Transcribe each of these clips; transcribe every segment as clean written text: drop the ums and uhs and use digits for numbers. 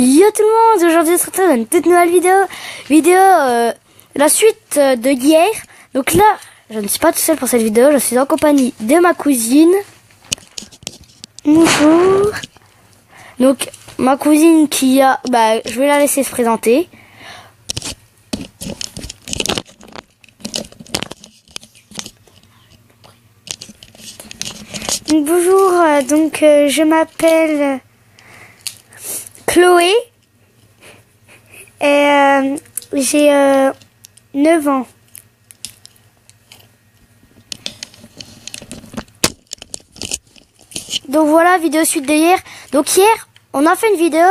Yo tout le monde, aujourd'hui on se retrouve dans une toute nouvelle vidéo, la suite de hier. Donc là, je ne suis pas tout seul pour cette vidéo, je suis en compagnie de ma cousine. Bonjour. Donc ma cousine qui a, je vais la laisser se présenter. Bonjour, je m'appelle Chloé et j'ai 9 ans. Donc voilà, vidéo suite de hier. Donc hier, on a fait une vidéo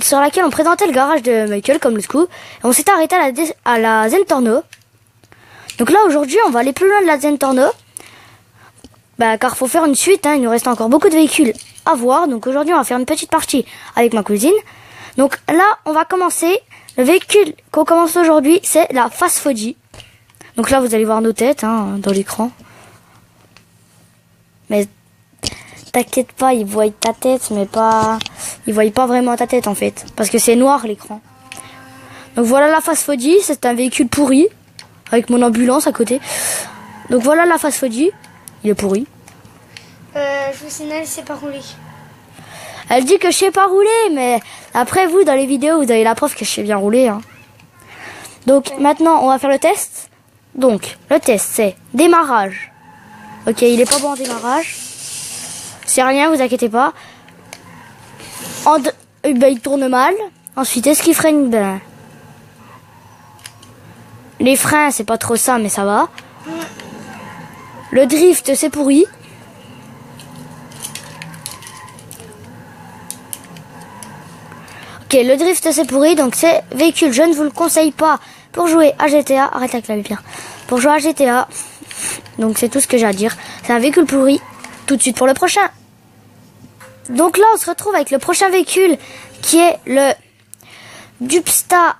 sur laquelle on présentait le garage de Michael comme le coup. Et on s'est arrêté à la Zentorno. Donc là aujourd'hui, on va aller plus loin de la Zentorno. Car faut faire une suite, hein, il nous reste encore beaucoup de véhicules à voir. Donc aujourd'hui on va faire une petite partie avec ma cousine. Donc là on va commencer. Le véhicule qu'on commence aujourd'hui c'est la Fast Foji. Donc là vous allez voir nos têtes dans l'écran. Mais t'inquiète pas, ils voient ta tête mais pas... Ils voient pas vraiment ta tête en fait. Parce que c'est noir l'écran. Donc voilà la Fast Foji, c'est un véhicule pourri. Avec mon ambulance à côté. Donc voilà la Fast Foji. Il est pourri. Je vous signale, c'est pas roulé. Elle dit que je sais pas rouler, mais après vous, dans les vidéos, vous avez la preuve que je sais bien rouler. Hein. Donc maintenant, on va faire le test. Donc, le test, c'est démarrage. Ok, il est pas bon en démarrage. C'est rien, vous inquiétez pas. Il tourne mal. Ensuite, est-ce qu'il freine? Les freins, c'est pas trop ça, mais ça va. Le drift, c'est pourri. Ok, le drift, c'est pourri. Donc, c'est véhicule. Je ne vous le conseille pas pour jouer à GTA. Arrête avec la lumière. Pour jouer à GTA. Donc, c'est tout ce que j'ai à dire. C'est un véhicule pourri. Tout de suite pour le prochain. Donc là, on se retrouve avec le prochain véhicule qui est le Dubsta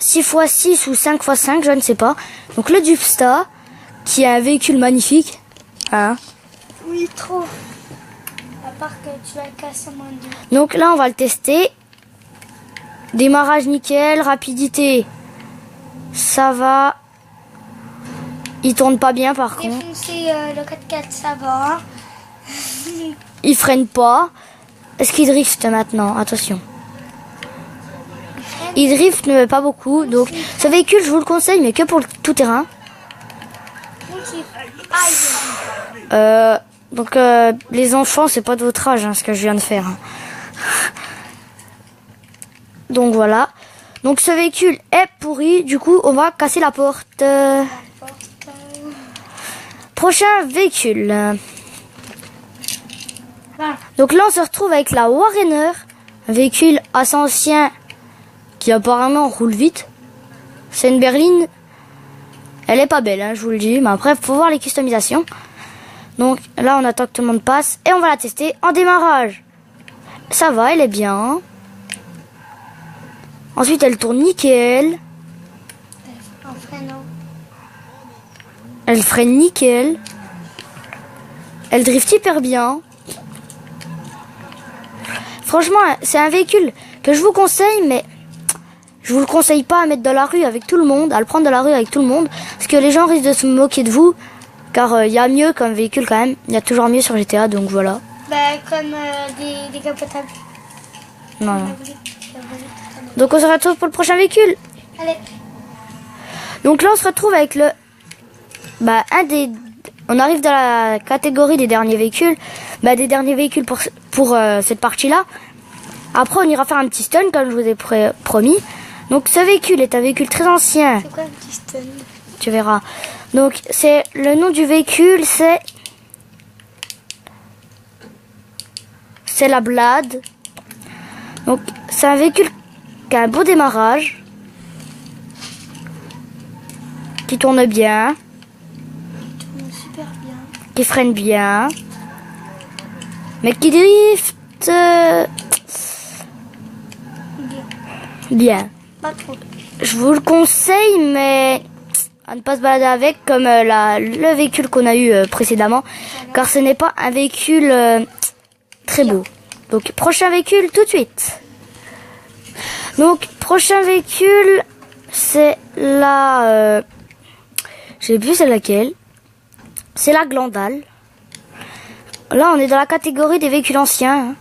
6x6 ou 5x5, je ne sais pas. Donc, le Dubsta, qui est un véhicule magnifique. Hein? Oui, trop. À part que tu vas le casser en moins de 2. Donc là, on va le tester. Démarrage nickel, rapidité. Ça va. Il tourne pas bien par contre. Défoncer le 4x4, ça va. Il freine pas. Est-ce qu'il drift maintenant? Attention. Il drift, mais pas beaucoup. Donc, ce véhicule, je vous le conseille, mais que pour le tout terrain. Les enfants, c'est pas de votre âge, ce que je viens de faire. Donc voilà. Donc ce véhicule est pourri. Du coup, on va casser la porte. Prochain véhicule. Donc là, on se retrouve avec la Warrener. Un véhicule assez ancien qui apparemment roule vite. C'est une berline. Elle est pas belle, je vous le dis. Mais après, faut voir les customisations. Donc là, on attend que tout le monde passe. Et on va la tester en démarrage. Ça va, elle est bien. Ensuite, elle tourne nickel. Elle freine nickel. Elle drift hyper bien. Franchement, c'est un véhicule que je vous conseille, mais je vous le conseille pas à mettre dans la rue avec tout le monde, à le prendre dans la rue avec tout le monde, parce que les gens risquent de se moquer de vous, car il y a mieux comme véhicule quand même. Il y a toujours mieux sur GTA, donc voilà. Comme des décapotables. Non. Donc on se retrouve pour le prochain véhicule. Allez. Donc là on se retrouve avec le... On arrive dans la catégorie des derniers véhicules. Des derniers véhicules pour cette partie-là. Après on ira faire un petit stun comme je vous ai promis. Donc ce véhicule est un véhicule très ancien. C'est quoi un petit stun? Tu verras. Donc c'est le nom du véhicule, c'est la Blade. Donc c'est un véhicule qui a un beau démarrage, qui tourne bien, Super bien. qui freine bien, mais qui drift bien. Pas trop. Je vous le conseille, mais à ne pas se balader avec comme le véhicule qu'on a eu précédemment, car ce n'est pas un véhicule très beau. Donc prochain véhicule tout de suite. Donc, prochain véhicule, c'est la... je sais plus c'est laquelle. C'est la Glandale. Là, on est dans la catégorie des véhicules anciens. Hein.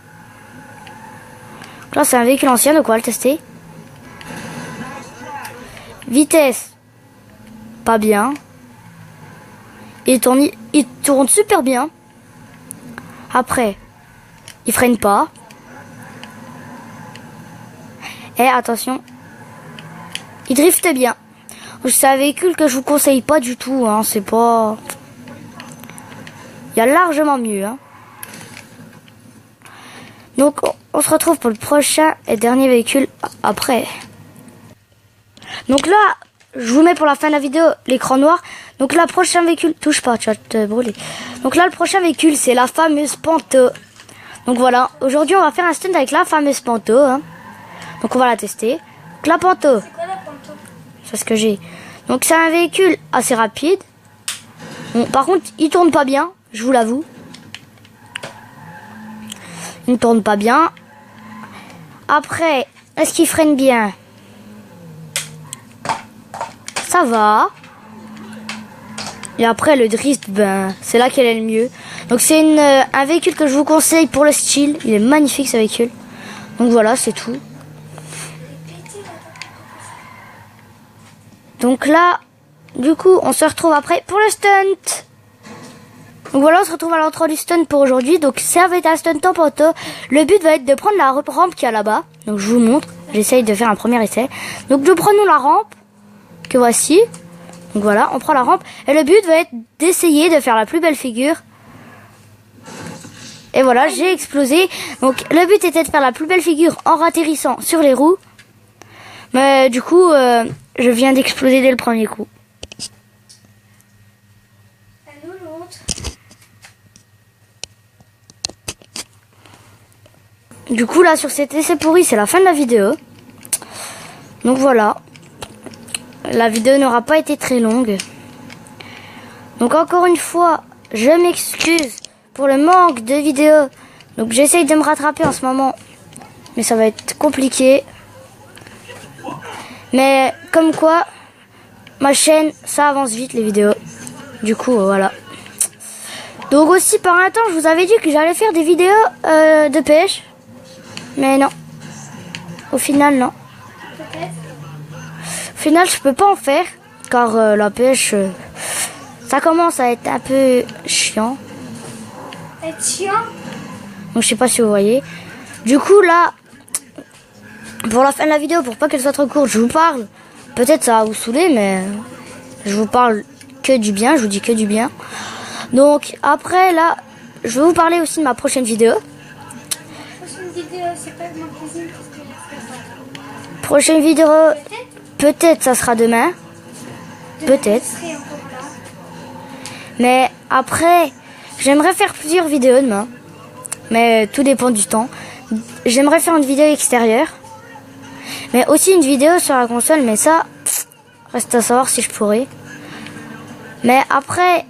Là, c'est un véhicule ancien, donc on va le tester. Vitesse, pas bien. Il tourne super bien. Après, il freine pas. Et attention, il drifte bien. C'est un véhicule que je vous conseille pas du tout. Hein. C'est pas... Il y a largement mieux. Hein. Donc, on se retrouve pour le prochain et dernier véhicule après. Donc là, je vous mets pour la fin de la vidéo l'écran noir. Donc là, le prochain véhicule... Touche pas, tu vas te brûler. Donc là, le prochain véhicule, c'est la fameuse Panto. Donc voilà, aujourd'hui, on va faire un stunt avec la fameuse Panto. Hein. Donc on va la tester. Donc la Panto. C'est quoi la Panto? C'est ce que j'ai. Donc c'est un véhicule assez rapide. Bon, par contre, il tourne pas bien, je vous l'avoue. Il ne tourne pas bien. Après, est-ce qu'il freine bien? Ça va. Et après, le drift, ben, c'est là qu'elle est le mieux. Donc c'est un véhicule que je vous conseille pour le style. Il est magnifique ce véhicule. Donc voilà, c'est tout. Donc là, du coup, on se retrouve après pour le stunt. Donc voilà, on se retrouve à l'entrée du stunt pour aujourd'hui. Donc ça va être un stunt en Panto. Le but va être de prendre la rampe qui est là-bas. Donc je vous montre. J'essaye de faire un premier essai. Donc nous prenons la rampe que voici. Donc voilà, on prend la rampe. Et le but va être d'essayer de faire la plus belle figure. Et voilà, j'ai explosé. Donc le but était de faire la plus belle figure en atterrissant sur les roues. Mais du coup, je viens d'exploser dès le premier coup. Elle nous montre. Du coup, là, sur cet essai pourri, c'est la fin de la vidéo. Donc voilà. La vidéo n'aura pas été très longue. Donc encore une fois, je m'excuse pour le manque de vidéos. Donc j'essaye de me rattraper en ce moment. Mais ça va être compliqué. Mais comme quoi, ma chaîne, ça avance vite les vidéos. Du coup, voilà. Donc aussi, par un temps, je vous avais dit que j'allais faire des vidéos de pêche. Mais non. Au final, non. Peut-être. Au final, je peux pas en faire. Car la pêche, ça commence à être un peu chiant. Être chiant. Donc je sais pas si vous voyez. Du coup, là, pour la fin de la vidéo, pour pas qu'elle soit trop courte, je vous parle. Peut-être ça va vous saouler, mais je vous parle que du bien. Je vous dis que du bien. Donc après, là, je vais vous parler aussi de ma prochaine vidéo. Prochaine vidéo, c'est pas de ma cuisine parce que je fais pas. Prochaine vidéo, peut-être ça sera demain. Peut-être. Je serai encore là. Mais après, j'aimerais faire plusieurs vidéos demain. Mais tout dépend du temps. J'aimerais faire une vidéo extérieure. Mais aussi une vidéo sur la console. Mais ça, reste à savoir si je pourrais. Mais après,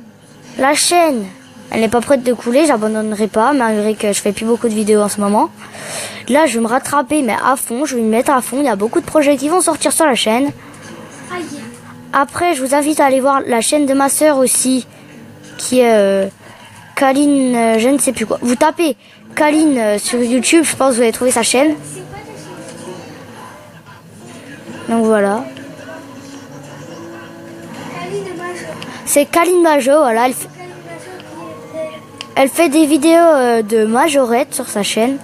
la chaîne, elle n'est pas prête de couler. J'abandonnerai pas, malgré que je fais plus beaucoup de vidéos en ce moment. Là, je vais me rattraper, mais à fond. Je vais me mettre à fond. Il y a beaucoup de projets qui vont sortir sur la chaîne. Aïe. Après, je vous invite à aller voir la chaîne de ma sœur aussi. Qui est Kaline, je ne sais plus quoi. Vous tapez Kaline sur YouTube, je pense que vous allez trouver sa chaîne. C'est quoi ta chaîne? Donc voilà. Kaline Majo. C'est Kaline Majo, voilà. Kaline Majo qui est Elle fait des vidéos de majorette sur sa chaîne.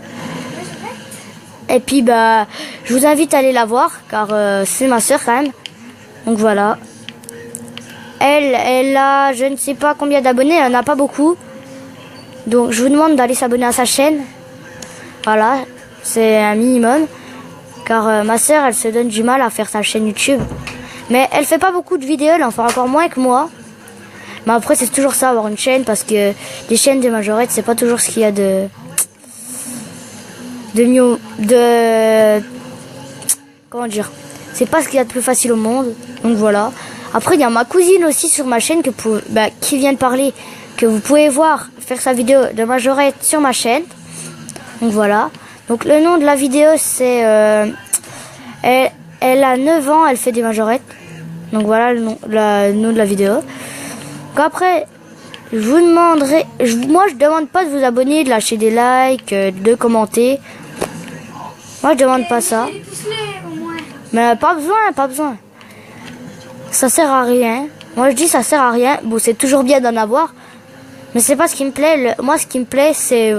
Et puis bah, je vous invite à aller la voir, car c'est ma sœur quand même. Donc voilà. Elle a, je ne sais pas combien d'abonnés, elle n'en a pas beaucoup. Donc je vous demande d'aller s'abonner à sa chaîne. Voilà, c'est un minimum. Car ma sœur, elle se donne du mal à faire sa chaîne YouTube. Mais elle fait pas beaucoup de vidéos, elle en fait encore moins que moi. Mais après, c'est toujours ça, avoir une chaîne, parce que les chaînes de majorettes, c'est pas toujours ce qu'il y a de mieux, comment dire, c'est pas ce qu'il y a de plus facile au monde. Donc voilà. Après, il y a ma cousine aussi sur ma chaîne qui vient de parler, que vous pouvez voir faire sa vidéo de majorette sur ma chaîne. Donc voilà. Donc le nom de la vidéo, c'est Elle a 9 ans, elle fait des majorettes. Donc voilà le nom de la vidéo. Donc après, je vous demanderai... moi, je demande pas de vous abonner, de lâcher des likes, de commenter. Moi, je demande pas ça. Pousse-les au moins. Mais pas besoin. Ça sert à rien. Moi, je dis ça sert à rien. Bon, c'est toujours bien d'en avoir. Mais c'est pas ce qui me plaît. Moi, ce qui me plaît, c'est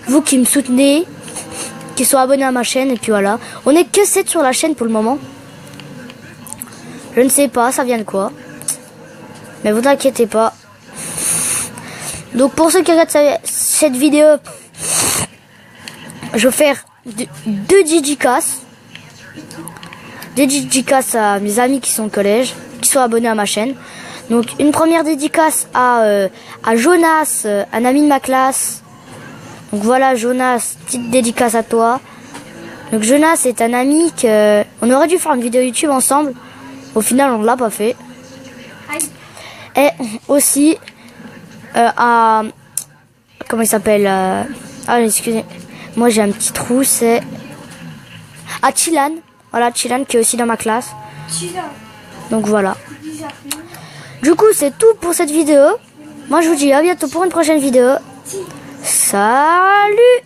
vous qui me soutenez, qui sont abonnés à ma chaîne. Et puis voilà. On est que 7 sur la chaîne pour le moment. Je ne sais pas, ça vient de quoi. Mais vous inquiétez pas. Donc pour ceux qui regardent cette vidéo, je vais faire deux dédicaces. Des dédicaces à mes amis qui sont au collège, qui sont abonnés à ma chaîne. Donc une première dédicace à Jonas, un ami de ma classe. Donc voilà Jonas, petite dédicace à toi. Donc Jonas est un ami que on aurait dû faire une vidéo YouTube ensemble. Au final on ne l'a pas fait. Et aussi à... comment il s'appelle ah excusez, moi j'ai un petit trou, c'est à Chilan. Voilà Chilan qui est aussi dans ma classe. Donc voilà. Du coup c'est tout pour cette vidéo. Moi je vous dis à bientôt pour une prochaine vidéo. Salut.